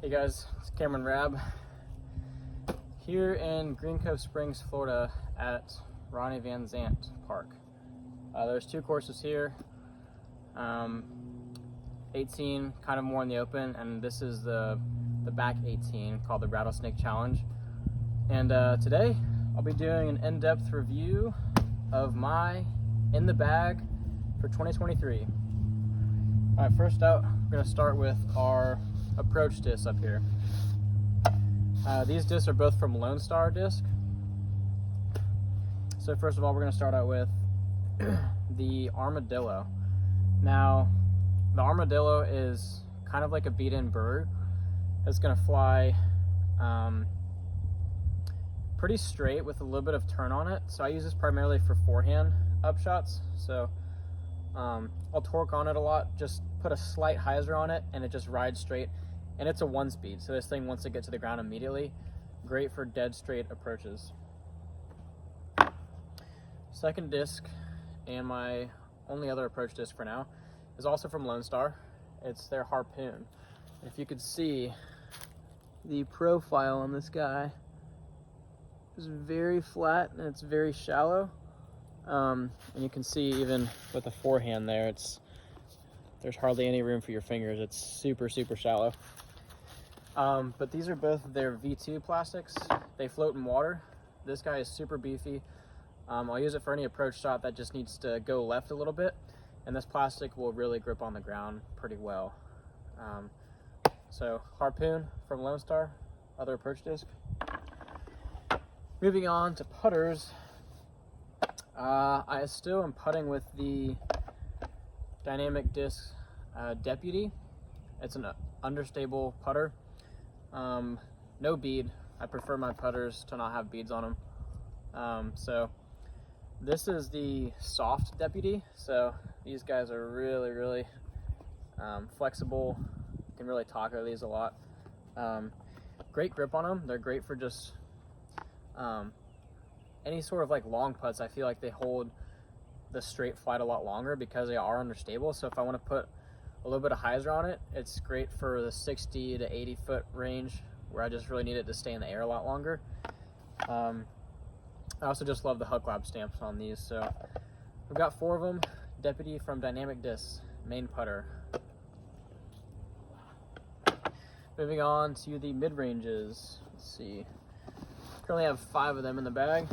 Hey guys, it's Cameron Rabb here in Green Cove Springs, Florida at Ronnie Van Zant Park. There's two courses here, 18 kind of more in the open, and this is the back 18 called the Rattlesnake Challenge. And today I'll be doing an in-depth review of my in the bag for 2023. All right, first out, we're going to start with our approach discs up here. These discs are both from Lone Star Disc. So first of all, we're going to start out with the Armadillo. Now, the Armadillo is kind of like a beat-in bird. It's going to fly pretty straight with a little bit of turn on it. So I use this primarily for forehand upshots. So I'll torque on it a lot, just put a slight hyzer on it, and it just rides straight. And it's a 1-speed, so this thing wants to get to the ground immediately. Great for dead straight approaches. Second disc, and my only other approach disc for now, is also from Lone Star. It's their Harpoon. If you could see the profile on this guy, it's very flat and it's very shallow. And you can see even with the forehand there, there's hardly any room for your fingers. It's super, super shallow. But these are both their V2 plastics. They float in water. This guy is super beefy. I'll use it for any approach shot that just needs to go left a little bit, and this plastic will really grip on the ground pretty well. So Harpoon from Lone Star, other approach disc. Moving on to putters, I still am putting with the Dynamic Disc Deputy. It's an understable putter. No bead. I prefer my putters to not have beads on them. So this is the soft Deputy. So these guys are really, really flexible. You can really taco these a lot. Great grip on them. They're great for just any sort of like long putts. I feel like they hold the straight flight a lot longer because they are understable. So if I want to put a little bit of hyzer on it, it's great for the 60 to 80 foot range where I just really need it to stay in the air a lot longer. I also just love the Huck Lab stamps on these. So we've got 4 of them. Deputy from Dynamic Discs, main putter. Moving on to the mid-ranges. Let's see. Currently have 5 of them in the bag.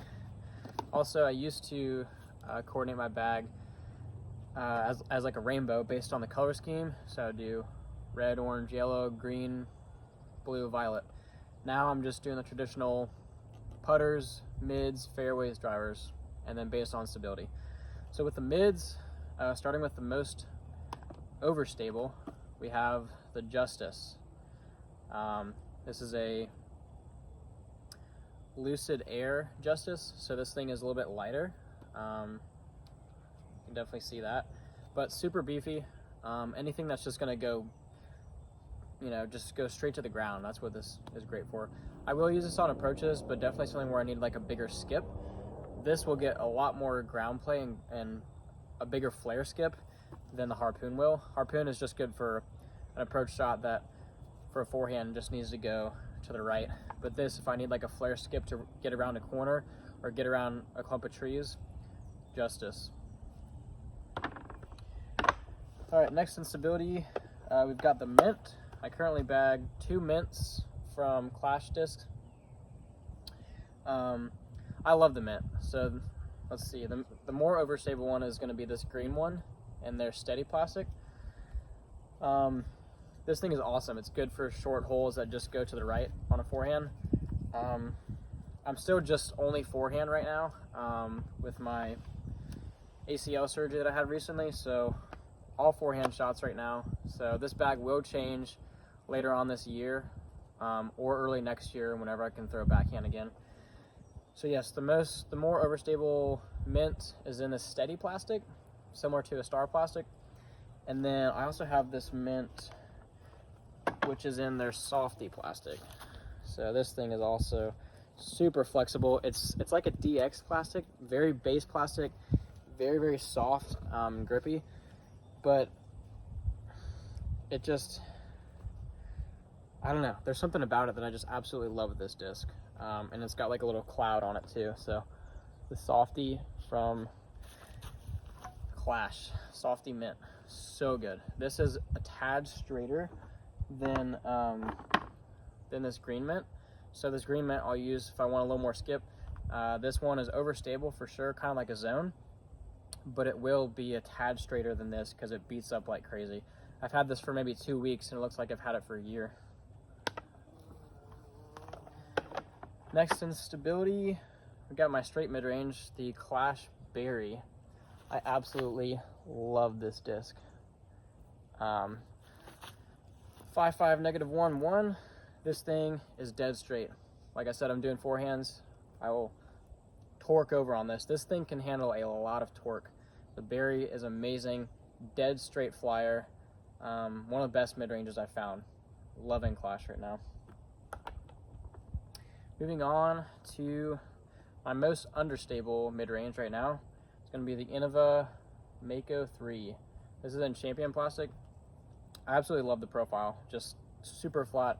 Also, I used to coordinate my bag as like a rainbow based on the color scheme. So I do red, orange, yellow, green, blue, violet. Now I'm just doing the traditional putters, mids, fairways, drivers, and then based on stability. So with the mids, starting with the most overstable, we have the Justice. This is a Lucid Air Justice, so this thing is a little bit lighter. You can definitely see that, but super beefy. Anything that's just gonna go, just go straight to the ground. That's what this is great for. I will use this on approaches, but definitely something where I need like a bigger skip. This will get a lot more ground play and a bigger flare skip than the Harpoon will. Harpoon is just good for an approach shot that for a forehand just needs to go to the right. But this, if I need like a flare skip to get around a corner or get around a clump of trees, Justice. All right, next in stability, we've got the Mint. I currently bag 2 Mints from Clash Discs. I love the Mint. So let's see, the more overstable one is going to be this green one, and they're steady plastic. This thing is awesome. It's good for short holes that just go to the right on a forehand. I'm still just only forehand right now with my ACL surgery that I had recently, so all forehand shots right now. So this bag will change later on this year or early next year whenever I can throw backhand again. So yes, the more overstable Mint is in this steady plastic, similar to a Star plastic. And then I also have this Mint, which is in their Softy plastic. So this thing is also super flexible. It's like a DX plastic, very base plastic, very, very soft, grippy, but it just, I don't know, there's something about it that I just absolutely love with this disc. And it's got like a little cloud on it too. So the Softy from Clash, Softy Mint, so good. This is a tad straighter than this Green Mint. So this Green Mint I'll use if I want a little more skip. This one is overstable for sure, kind of like a zone, but it will be a tad straighter than this because it beats up like crazy. I've had this for maybe 2 weeks and it looks like I've had it for a year. Next in stability, we got my straight mid-range, the Clash Berry. I absolutely love this disc. 5.5 -1 This thing is dead straight. Like I said, I'm doing forehands. I will torque over on this. This thing can handle a lot of torque. The Berry is amazing, dead straight flyer. One of the best mid-ranges I've found. Loving Clash right now. Moving on to my most understable mid-range right now. It's going to be the Innova Mako 3. This is in Champion plastic. I absolutely love the profile. Just super flat.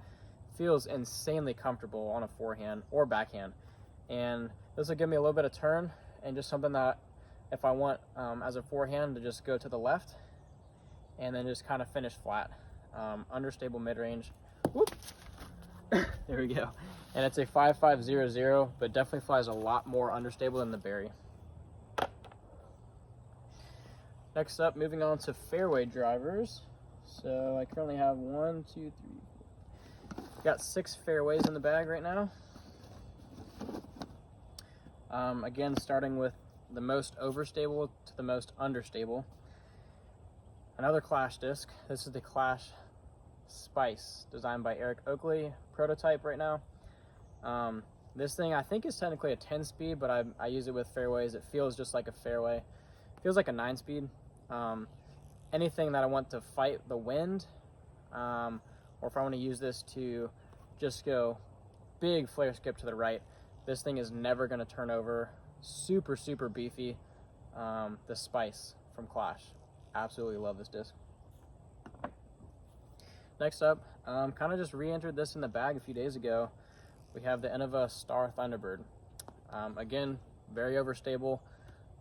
Feels insanely comfortable on a forehand or backhand. And this will give me a little bit of turn and just something that if I want as a forehand to just go to the left and then just kind of finish flat. Understable mid-range. Whoop. There we go. And it's a 5.500, but definitely flies a lot more understable than the Berry. Next up, moving on to fairway drivers. So I currently have 1, 2, 3, 4. Got 6 fairways in the bag right now. Again, starting with the most overstable to the most understable. Another Clash disc. This is the Clash Spice, designed by Eric Oakley, prototype right now. This thing I think is technically a 10-speed, but I use it with fairways. It feels just like a fairway. It feels like a 9-speed. Anything that I want to fight the wind, or if I want to use this to just go big flare skip to the right, this thing is never going to turn over. Super, super beefy. The Spice from Clash. Absolutely love this disc. Next up, kind of just re-entered this in the bag a few days ago. We have the Innova Star Thunderbird. Again, very overstable,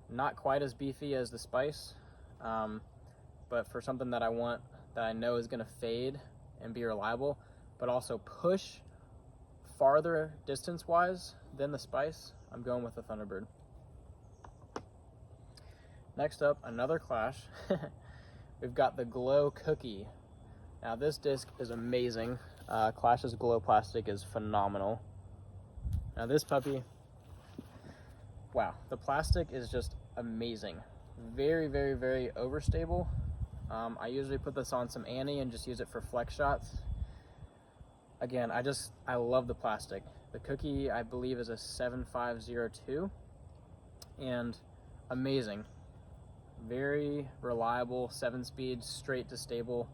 not quite as beefy as the Spice, but for something that I want that I know is going to fade and be reliable, but also push farther distance-wise than the Spice, I'm going with the Thunderbird. Next up, another Clash. We've got the Glow Cookie. Now this disc is amazing. Clash's Glow plastic is phenomenal. Now this puppy, wow, the plastic is just amazing. Very, very, very overstable. I usually put this on some Annie and just use it for flex shots. Again, I love the plastic. The Cookie, I believe, is a 7502, and amazing. Very reliable, 7-speed, straight to stable.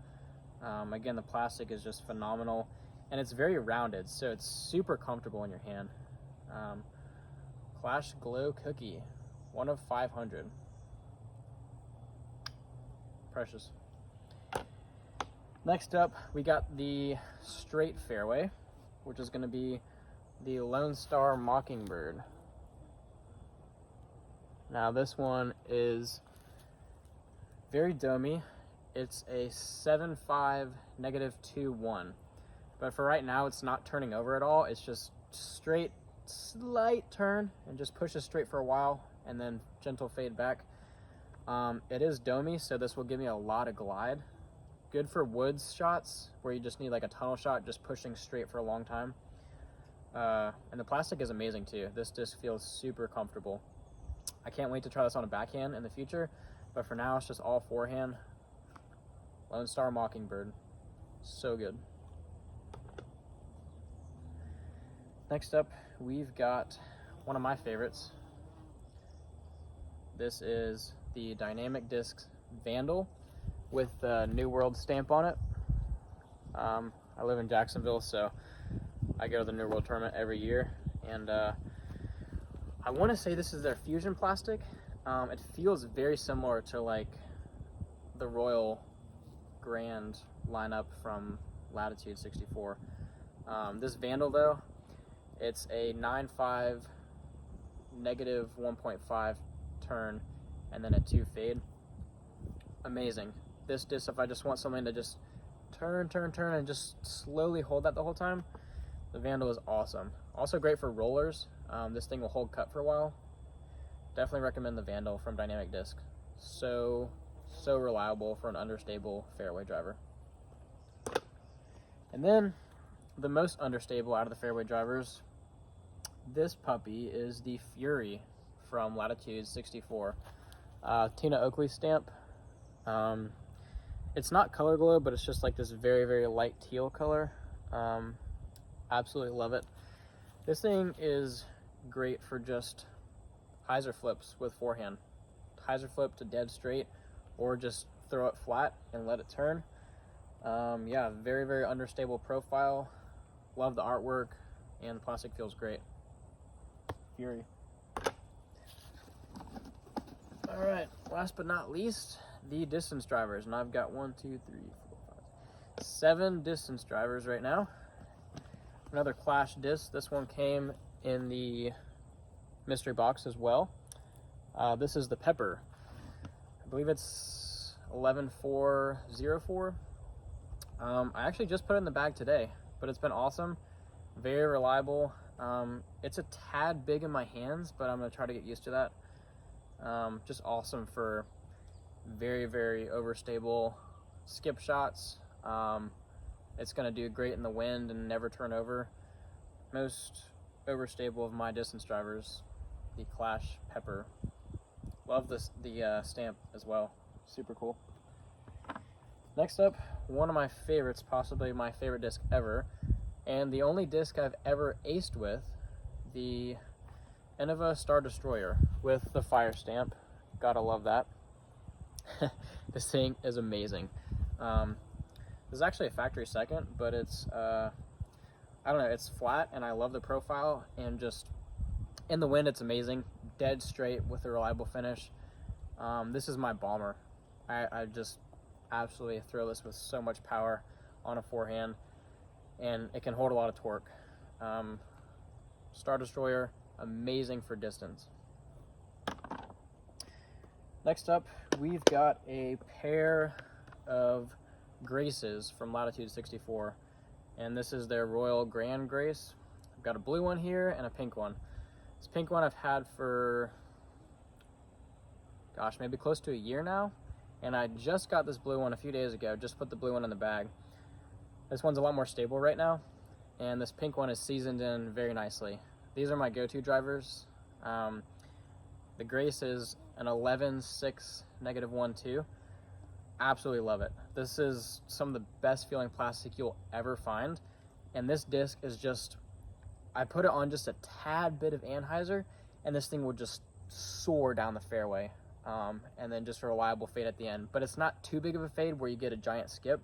Again, the plastic is just phenomenal, and it's very rounded, so it's super comfortable in your hand. Clash Glow Cookie, 1 of 500. Precious. Next up, we got the straight fairway, which is going to be the Lone Star Mockingbird. Now this one is very domey. It's a 7.5 -2.1, but for right now it's not turning over at all. It's just straight, slight turn and just pushes straight for a while and then gentle fade back. It is domey, so this will give me a lot of glide. Good for woods shots where you just need like a tunnel shot, just pushing straight for a long time. And the plastic is amazing too. This disc feels super comfortable. I can't wait to try this on a backhand in the future, but for now it's just all forehand. Lone Star Mockingbird, so good. Next up, we've got one of my favorites. This is the Dynamic Discs Vandal with the New World stamp on it. I live in Jacksonville, so I go to the New World tournament every year, and I want to say this is their fusion plastic. It feels very similar to like the Royal Grand lineup from Latitude 64. This Vandal though, it's a 9.5 negative 1.5 turn and then a 2 fade. Amazing. This disc, if I just want something to just turn and just slowly hold that the whole time, the Vandal is awesome. Also great for rollers. This thing will hold cut for a while. Definitely recommend the Vandal from Dynamic Disc. So reliable for an understable fairway driver. And then the most understable out of the fairway drivers, this puppy is the Fury from Latitude 64. Tina Oakley stamp. It's not color glow, but it's just like this very light teal color. Absolutely love it. This thing is great for just hyzer flips with forehand. Hyzer flip to dead straight, or just throw it flat and let it turn. Yeah, very understable profile. Love the artwork, and the plastic feels great. Fury. All right, last but not least, the distance drivers, and I've got 7 distance drivers right now. Another Clash disc. This one came in the mystery box as well. This is the Pepper. I believe it's 11404. I actually just put it in the bag today, but it's been awesome. Very reliable. It's a tad big in my hands, but I'm gonna try to get used to that. Just awesome for very overstable skip shots. It's going to do great in the wind and never turn over. Most overstable of my distance drivers, the Clash Pepper. Love the stamp as well. Super cool. Next up, one of my favorites, possibly my favorite disc ever, and the only disc I've ever aced with, the Innova Star Destroyer with the fire stamp. Gotta love that. This thing is amazing. This is actually a factory second, but it's I don't know, it's flat and I love the profile, and just in the wind it's amazing. Dead straight with a reliable finish. This is my bomber. I just absolutely throw this with so much power on a forehand, and it can hold a lot of torque. Star Destroyer, amazing for distance. Next up, we've got a pair of Graces from Latitude 64, and this is their Royal Grand Grace. I've got a blue one here and a pink one. This pink one I've had for, gosh, maybe close to a year now, and I just got this blue one a few days ago. Just put the blue one in the bag. This one's a lot more stable right now, and this pink one is seasoned in very nicely. These are my go-to drivers. The Grace is an 11.6 negative 1.2. Absolutely love it. This is some of the best feeling plastic you'll ever find, and this disc is just, I put it on just a tad bit of anhyzer, and this thing will just soar down the fairway, and then just a reliable fade at the end. But it's not too big of a fade where you get a giant skip.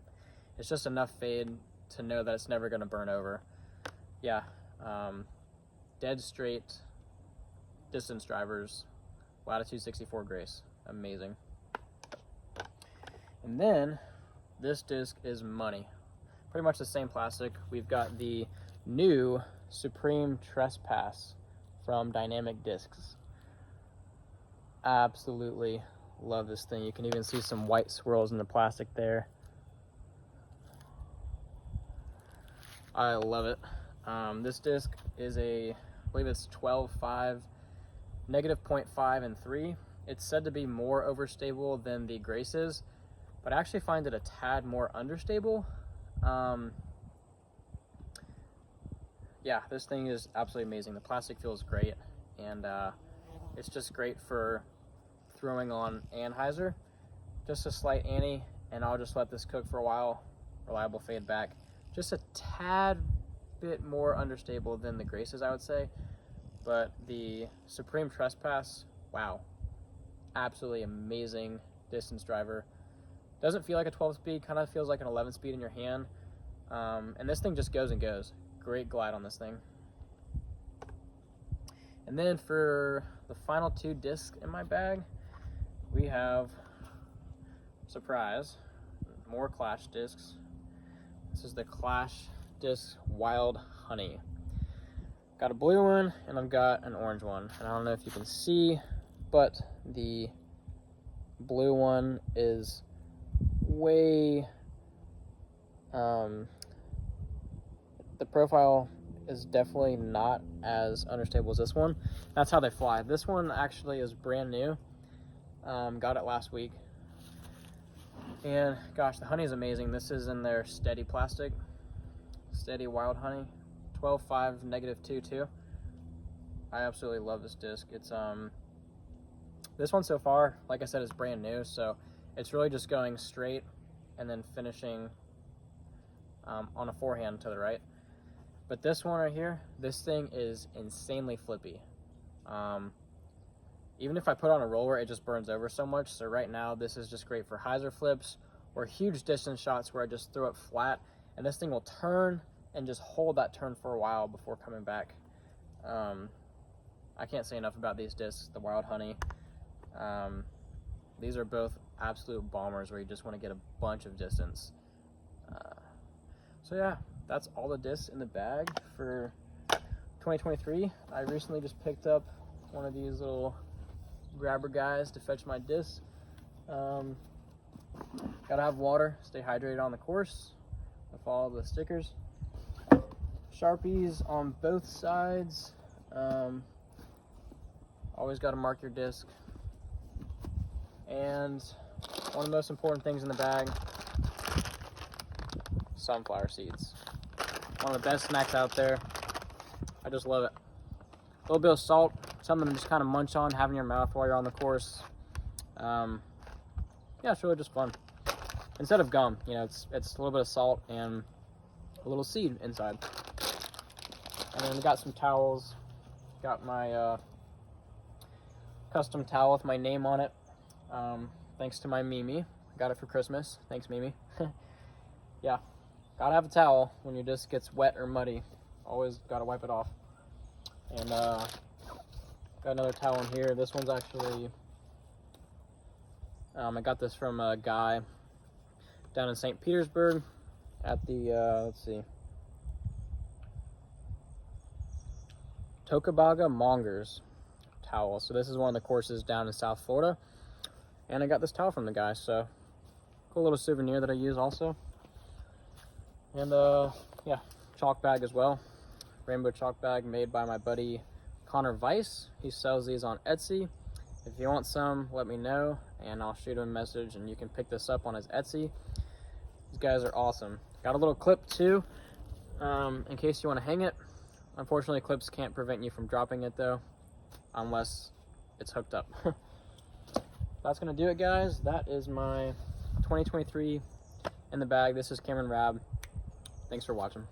It's just enough fade to know that it's never going to burn over. Yeah, dead straight distance drivers, Latitude 64 Grace, amazing. And then this disc is money. Pretty much the same plastic. We've got the new Supreme Trespass from Dynamic Discs. Absolutely love this thing. You can even see some white swirls in the plastic there. I love it. This disc is I believe it's 12.5, negative 0.5 and 3. It's said to be more overstable than the Graces, but I actually find it a tad more understable. Yeah, this thing is absolutely amazing. The plastic feels great, and it's just great for throwing on anhyzer. Just a slight ante, and I'll just let this cook for a while. Reliable fade back. Just a tad bit more understable than the Graces, I would say, but the Supreme Trespass, wow, absolutely amazing distance driver. Doesn't feel like a 12 speed, kind of feels like an 11 speed in your hand. And this thing just goes and goes. Great glide on this thing. And then for the final 2 discs in my bag, we have, surprise, more Clash discs. This is the Clash disc Wild Honey. Got a blue one and I've got an orange one. And I don't know if you can see, but the blue one is way, the profile is definitely not as understable as this one. That's how they fly. This one actually is brand new. Got it last week. And gosh, the honey is amazing. This is in their Steady plastic. Steady Wild Honey. 12.5 -2.2. I absolutely love this disc. It's this one so far, like I said, is brand new, so it's really just going straight and then finishing on a forehand to the right. But this one right here, this thing is insanely flippy. Even if I put on a roller, it just burns over so much. So right now, this is just great for hyzer flips or huge distance shots where I just throw it flat, and this thing will turn and just hold that turn for a while before coming back. I can't say enough about these discs, the Wild Honey. These are both absolute bombers where you just want to get a bunch of distance. So yeah, that's all the discs in the bag for 2023. I recently just picked up one of these little grabber guys to fetch my discs. Gotta have water, stay hydrated on the course. I follow the stickers. Sharpies on both sides. Always got to mark your disc. And one of the most important things in the bag, sunflower seeds. One of the best snacks out there. I just love it. A little bit of salt, something to just kind of munch on, have in your mouth while you're on the course. Yeah, it's really just fun. Instead of gum, you know, it's a little bit of salt and a little seed inside. And then we got some towels. Got my custom towel with my name on it. Thanks to my Mimi. Got it for Christmas. Thanks, Mimi. Yeah, gotta have a towel when your disc gets wet or muddy. Always gotta wipe it off. And got another towel in here. This one's actually, I got this from a guy down in St. Petersburg at the, let's see, Tocobaga Mongers towel. So this is one of the courses down in South Florida. And I got this towel from the guy, so cool little souvenir that I use also. And yeah, chalk bag as well. Rainbow chalk bag made by my buddy Connor Weiss. He sells these on Etsy. If you want some, let me know and I'll shoot him a message and you can pick this up on his Etsy. These guys are awesome. Got a little clip too, in case you want to hang it. Unfortunately, clips can't prevent you from dropping it though, unless it's hooked up. That's gonna do it, guys. That is my 2023 in the bag. This is Cameron Rabb. Thanks for watching.